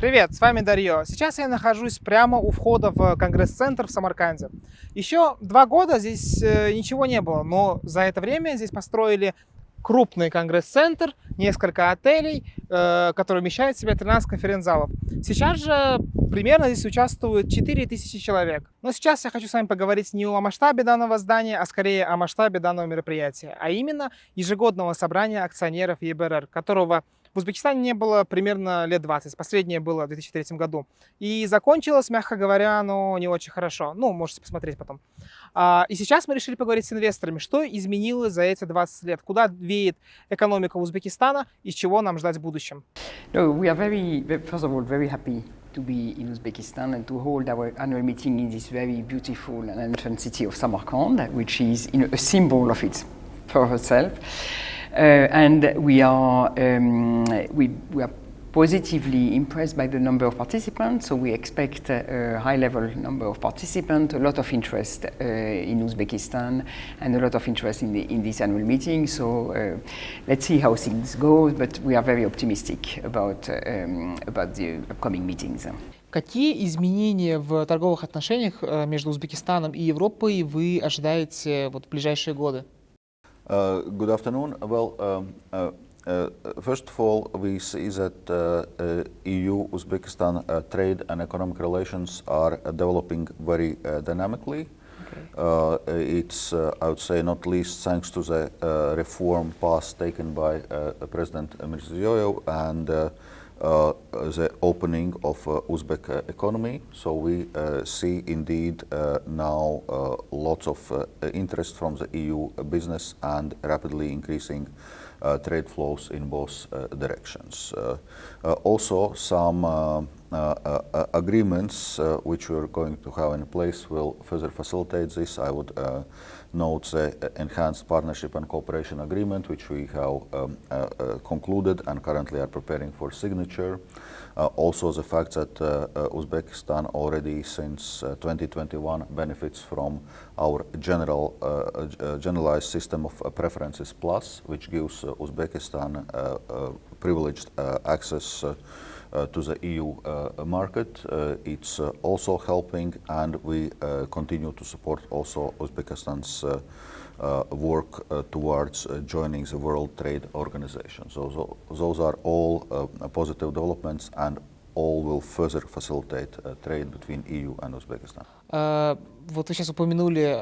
Привет, с вами Дарьё. Сейчас я нахожусь прямо у входа в Конгресс-центр в Самарканде. Еще 2 года здесь ничего не было, но за это время здесь построили крупный Конгресс-центр, несколько отелей, которые вмещают в себя 13 конференц-залов. Сейчас же примерно здесь участвует 4000 человек. Но сейчас я хочу с вами поговорить не о масштабе данного здания, а скорее о масштабе данного мероприятия, а именно ежегодного собрания акционеров ЕБРР, которого в Узбекистане не было примерно лет 20. Последнее было в 2003 году. И закончилось, мягко говоря, но не очень хорошо. Ну, можете посмотреть потом. И сейчас мы решили поговорить с инвесторами, что изменилось за эти 20 лет, куда веет экономика Узбекистана и чего нам ждать в будущем. No, we are first of all, very happy to be in Uzbekistan and to hold our annual meeting in this very beautiful and ancient city of Samarkand, which is a symbol of its for herself. And we are positively impressed by the number of participants. So we expect a high-level number of participants, a lot of interest in Uzbekistan, and a lot of interest in this annual meeting. So let's see how things go, but we are very optimistic about the upcoming meetings. Какие изменения в торговых отношениях между Узбекистаном и Европой вы ожидаете в ближайшие годы? Good afternoon. Well, first of all, we see that EU-Uzbekistan trade and economic relations are developing very dynamically. Okay. It's, I would say, not least thanks to the reform path taken by President Mirziyoyev and the opening of Uzbek economy. So we see indeed now lots of interest from the EU business and rapidly increasing trade flows in both directions. Also some agreements which we are going to have in place will further facilitate this. I would note the enhanced partnership and cooperation agreement which we have concluded and currently are preparing for signature. Also the fact that Uzbekistan already since 2021 benefits from our generalized system of preferences plus, which gives Uzbekistan privileged access to the EU market. It's also helping, and we continue to support also Uzbekistan's work towards joining the World Trade Organization. So those are all positive developments, and all will further facilitate trade between EU and Uzbekistan. Вот вы сейчас упомянули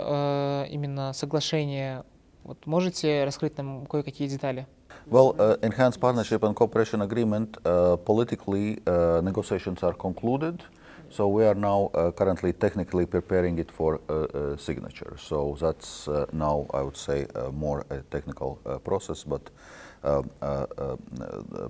именно соглашение. Вот можете раскрыть нам кое-какие детали? Well, enhanced partnership and cooperation agreement, politically negotiations are concluded. So we are now currently technically preparing it for signature. So that's now, I would say, more a technical process, but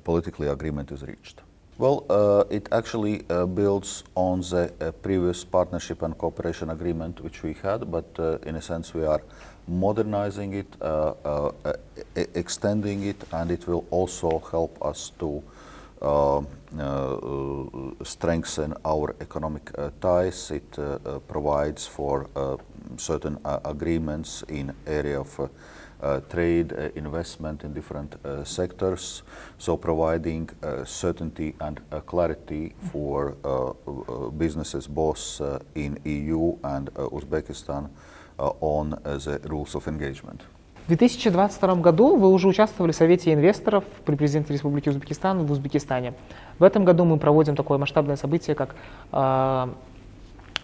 politically agreement is reached. Well, it actually builds on the previous partnership and cooperation agreement which we had, but in a sense we are modernizing it, extending it, and it will also help us to strengthen our economic ties. It provides for certain agreements in area of trade, investment in different sectors, so providing certainty and clarity for businesses both in EU and Uzbekistan on the rules of engagement. В 2022 году вы уже участвовали в Совете инвесторов при президенте Республики Узбекистан в Узбекистане. В этом году мы проводим такое масштабное событие, как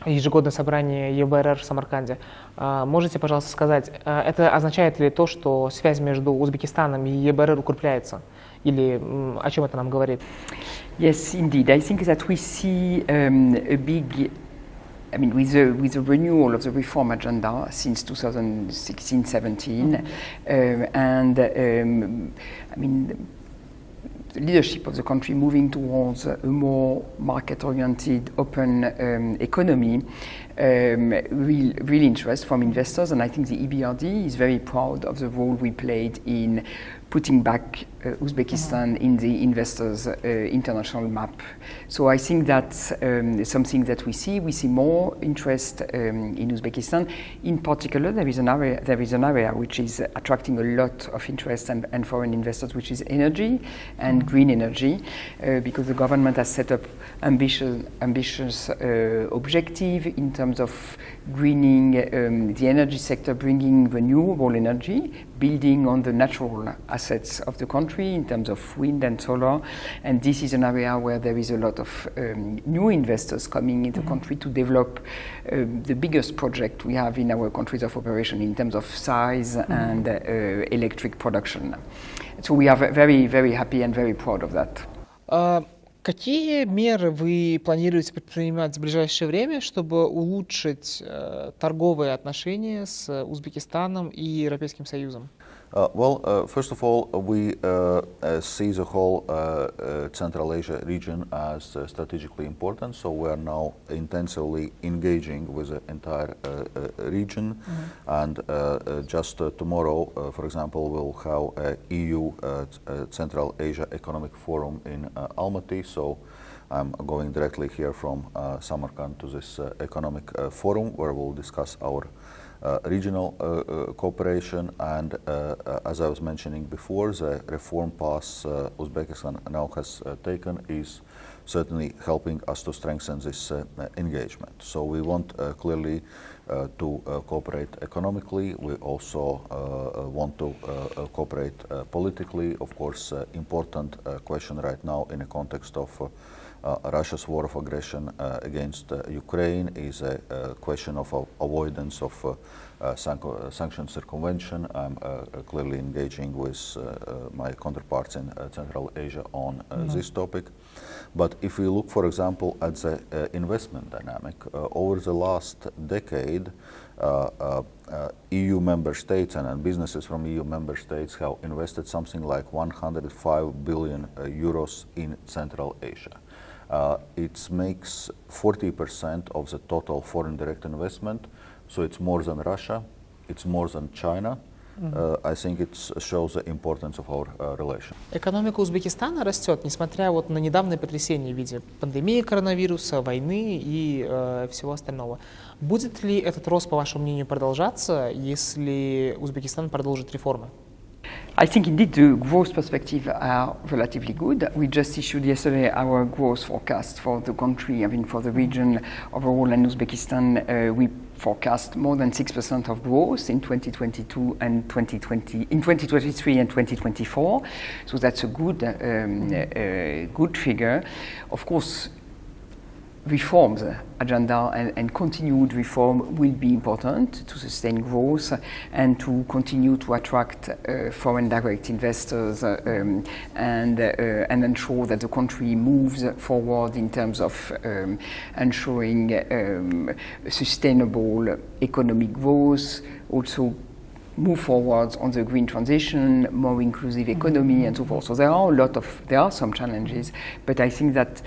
ежегодное собрание ЕБРР в Самарканде. Можете, пожалуйста, сказать, это означает ли то, что связь между Узбекистаном и ЕБРР укрепляется? Или о чем это нам говорит? Yes, indeed. I think that we see a big, I mean, with the renewal of the reform agenda since 2016-17, and I mean, the leadership of the country moving towards a more market-oriented, open economy, real interest from investors, and I think the EBRD is very proud of the role we played in putting back Uzbekistan in the investors' international map. So I think that's something that we see. We see more interest in Uzbekistan. In particular, there is an area which is attracting a lot of interest and foreign investors, which is energy and green energy, because the government has set up ambitious objective in terms of greening the energy sector, bringing renewable energy, building on the natural assets of the country in terms of wind and solar. And this is an area where there is a lot of new investors coming into the country to develop the biggest project we have in our countries of operation in terms of size and electric production. So we are very, very happy and very proud of that. Какие меры вы планируете предпринимать в ближайшее время, чтобы улучшить торговые отношения с Узбекистаном и Европейским Союзом? First of all, we see the whole Central Asia region as strategically important, so we are now intensively engaging with the entire region. And just tomorrow, for example, we'll have a EU Central Asia Economic Forum in Almaty, so I'm going directly here from Samarkand to this economic forum where we'll discuss our regional cooperation, and as I was mentioning before, the reform path Uzbekistan now has taken is certainly helping us to strengthen this engagement. So we want clearly to cooperate economically. We also want to cooperate politically. Of course, important question right now in the context of Russia's war of aggression against Ukraine is a question of avoidance of sanction circumvention. I'm clearly engaging with my counterparts in Central Asia on this topic. But if we look, for example, at the investment dynamic, over the last decade, EU member states and businesses from EU member states have invested something like 105 billion euros in Central Asia. It makes 40% of the total foreign direct investment, so it's more than Russia, it's more than China. I think it shows the importance of our relation. Экономика Узбекистана растет, несмотря вот на недавние потрясения в виде пандемии коронавируса, войны и всего остального. Будет ли этот рост, по вашему мнению, продолжаться, если Узбекистан продолжит реформы? I think indeed the growth perspectives are relatively good. We just issued yesterday our growth forecast for the country, I mean for the region overall, and Uzbekistan. We forecast more than 6% of growth in 2022 and in 2023 and 2024. So that's a good figure. Of course, reforms agenda and continued reform will be important to sustain growth and to continue to attract foreign direct investors and ensure that the country moves forward in terms of ensuring sustainable economic growth, also move forward on the green transition, more inclusive economy and so forth. So there are some challenges, but I think that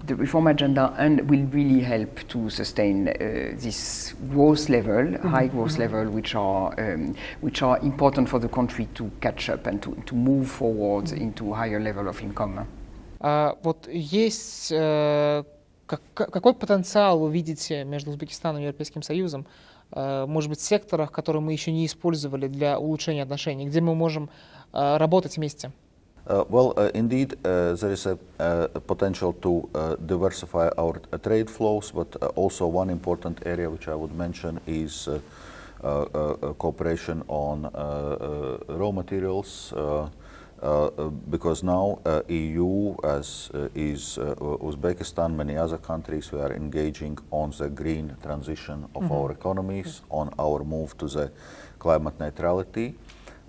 the reform agenda will really help to sustain this growth level, high growth level, which are important for the country to catch up and to move forward into higher level of income. Вот есть какой потенциал вы видите между Узбекистаном и Европейским Союзом? Может быть, в секторах, которые мы еще не использовали для улучшения отношений, где мы можем работать вместе? Indeed, there is a potential to diversify our trade flows, but also one important area which I would mention is cooperation on raw materials, because now EU, as is Uzbekistan, many other countries, we are engaging on the green transition of our economies, on our move to the climate neutrality.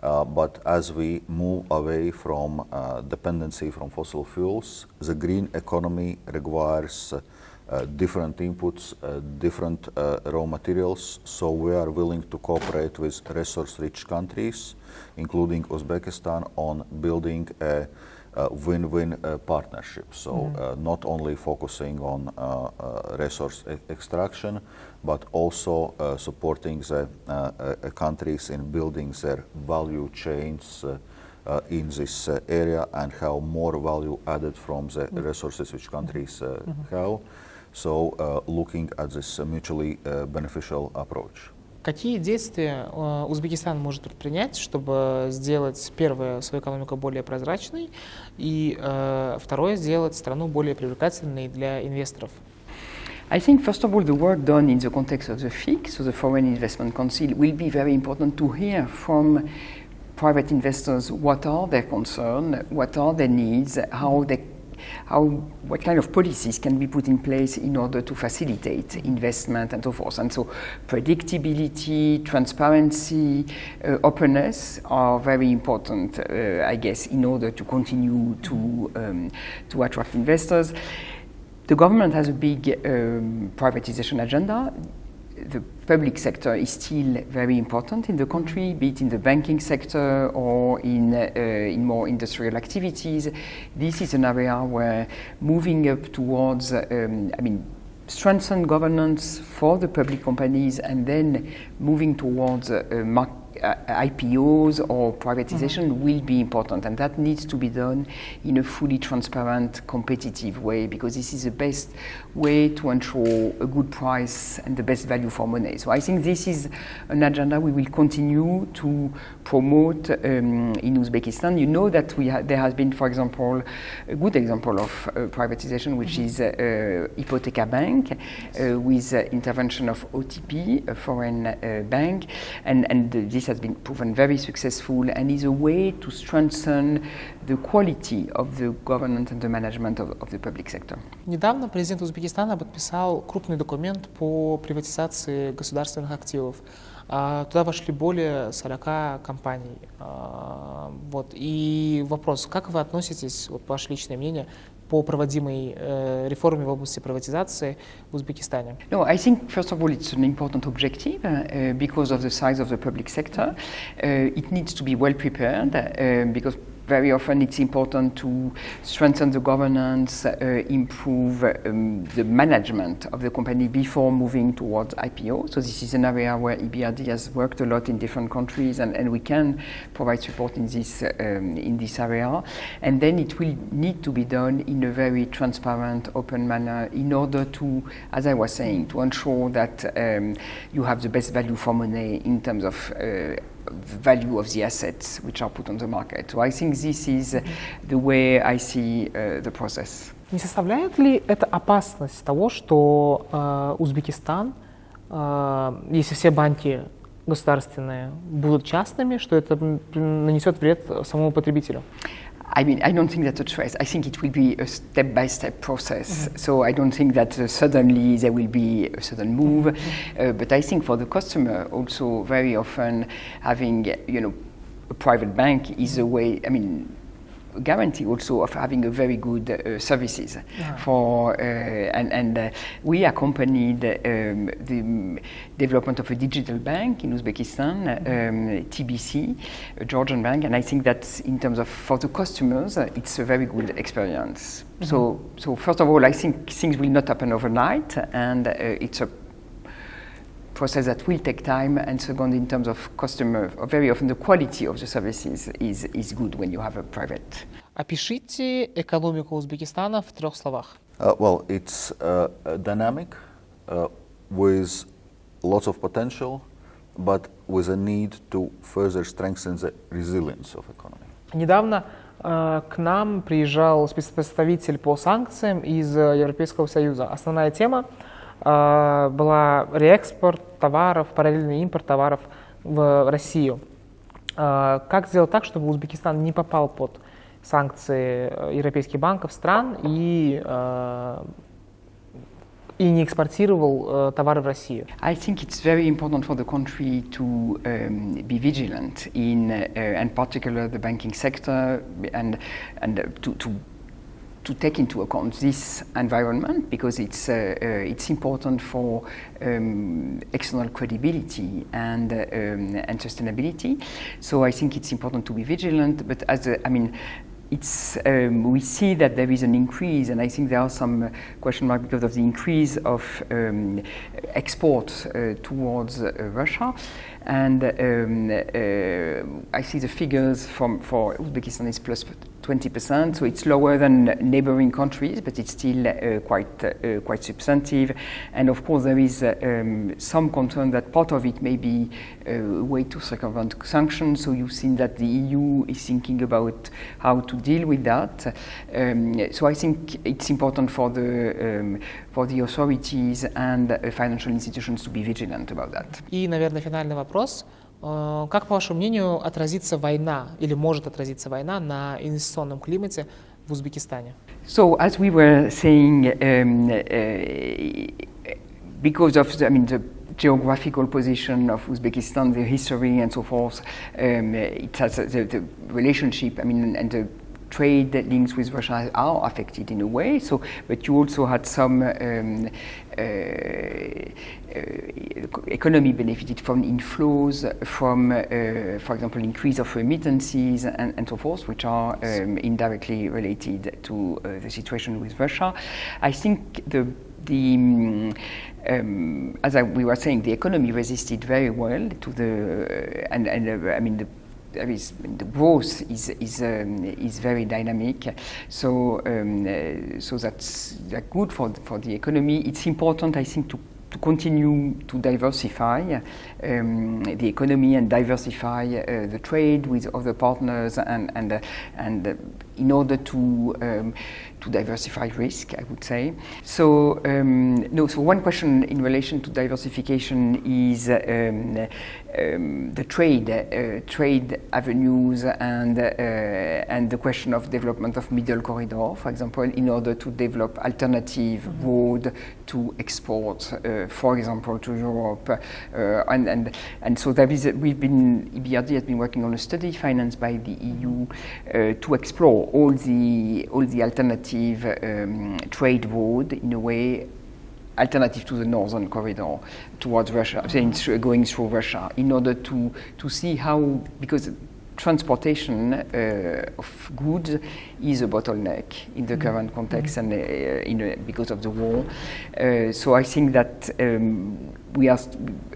But as we move away from dependency from fossil fuels, the green economy requires different inputs, different raw materials. So we are willing to cooperate with resource-rich countries, including Uzbekistan, on building a win-win partnership. So not only focusing on resource extraction, but also supporting the countries in building their value chains in this area and have more value added from the resources which countries have. So looking at this mutually beneficial approach. Какие действия Узбекистан может предпринять, чтобы сделать, первое, свою экономику более прозрачной, и второе, сделать страну более привлекательной для инвесторов? I think, first of all, the work done in the context of the FIC, so the Foreign Investment Council, will be very important to hear from private investors what are their concerns, what are their needs, what kind of policies can be put in place in order to facilitate investment and so forth. And so predictability, transparency, openness are very important, I guess, in order to continue to attract investors. The government has a big privatization agenda. The public sector is still very important in the country, be it in the banking sector or in more industrial activities. This is an area where moving up towards, strengthen governance for the public companies and then moving towards IPOs or privatization will be important, and that needs to be done in a fully transparent, competitive way, because this is the best way to ensure a good price and the best value for money. So I think this is an agenda we will continue to promote in Uzbekistan. You know that there has been, for example, a good example of privatization, which is Hypotheca Bank, with intervention of OTP, a foreign bank, and this has been proven very successful and is a way to strengthen the quality of the governance and the management of the public sector. Недавно президент Узбекистана подписал крупный документ по приватизации государственных активов. Туда вошли более 40 компаний. И вопрос, как вы относитесь, ваше личное мнение, по проводимой реформе в области приватизации в Узбекистане? No, I think first of all it's an important objective because of the size of the public sector. It needs to be well prepared because very often it's important to strengthen the governance, improve the management of the company before moving towards IPO. So this is an area where EBRD has worked a lot in different countries, and we can provide support in this area. And then it will need to be done in a very transparent, open manner in order to, as I was saying, to ensure that you have the best value for money in terms of the value of the assets which are put on the market. So I think this is the way I see the process. Не составляет ли это опасность того, что Узбекистан, если все банки государственные будут частными, что это нанесет вред самому потребителю? I mean, I don't think that's a choice. I think it will be a step-by-step process. So I don't think that suddenly there will be a sudden move. But I think for the customer also very often having, a private bank is a way, guarantee also of having a very good services for and we accompanied the development of a digital bank in Uzbekistan, TBC, a Georgian bank, and I think that in terms of for the customers it's a very good experience. So first of all, I think things will not happen overnight, and it's a process that will take time, and second, in terms of customer, very often the quality of the services is good when you have a private. Опишите экономику Узбекистана в 3 словах. Well, it's dynamic, with lots of potential, but with a need to further strengthen the resilience of economy. Недавно к нам приезжал спецпредставитель по санкциям из Европейского Союза. Основная тема была реэкспорт товаров, параллельный импорт товаров в Россию. Как сделать так, чтобы Узбекистан не попал под санкции европейских банков, стран и не экспортировал товары в Россию? I think it's very important for the country to be vigilant in, and particularly the banking sector, and to take into account this environment, because it's important for external credibility and sustainability. So I think it's important to be vigilant. But we see that there is an increase, and I think there are some question marks because of the increase of exports towards Russia. And I see the figures for Uzbekistan is plus 20%, so it's lower than neighboring countries, but it's still quite substantive. And of course, there is some concern that part of it may be a way to circumvent sanctions. So you've seen that the EU is thinking about how to deal with that. So I think it's important for the authorities and financial institutions to be vigilant about that. И, наверное, финальный вопрос. Как, по вашему мнению, отразится война или может отразиться война на инвестиционном климате в Узбекистане? So, as we were saying, because of the geographical position of Uzbekistan, the history and so forth, it has the relationship, and the trade links with Russia are affected in a way. So, but you also had some economy benefited from inflows, from, for example, increase of remittances and so forth, which are indirectly related to the situation with Russia. I think as we were saying, the economy resisted very well to the growth is very dynamic, so that's good for the economy. It's important, I think, to continue to diversify the economy and diversify the trade with other partners and in order to diversify risk, I would say. So so one question in relation to diversification is the trade avenues and the question of development of middle corridor, for example, in order to develop alternative road to export, for example, to Europe, and so EBRD has been working on a study financed by the EU to explore all the alternative trade road in a way alternative to the northern corridor towards Russia, going through Russia, in order to see how, because transportation of goods is a bottleneck in the current context and because of the war. So I think that we are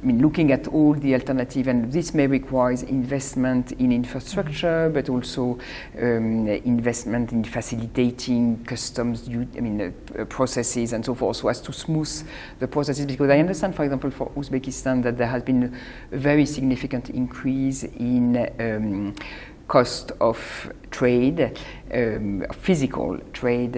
looking at all the alternative, and this may require investment in infrastructure, but also investment in facilitating customs processes and so forth, so as to smooth the processes. Because I understand, for example, for Uzbekistan, that there has been a very significant increase in cost of trade, physical trade,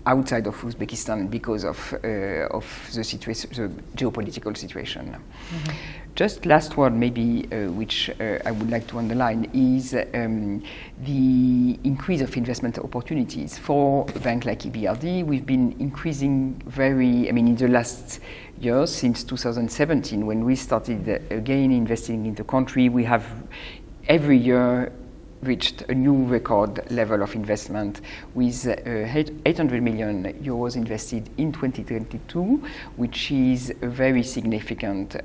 outside of Uzbekistan because of the situation, the geopolitical situation. Mm-hmm. Just last word, maybe, which I would like to underline, is the increase of investment opportunities for a bank like EBRD. We've been increasing in the last years, since 2017, when we started again investing in the country. We have every year reached a new record level of investment with 800 million euros invested in 2022, which is a very significant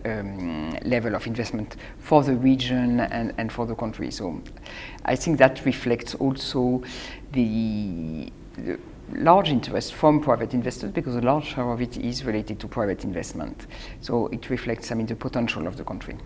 level of investment for the region and for the country. So I think that reflects also the large interest from private investors, because a large share of it is related to private investment. So it reflects, the potential of the country.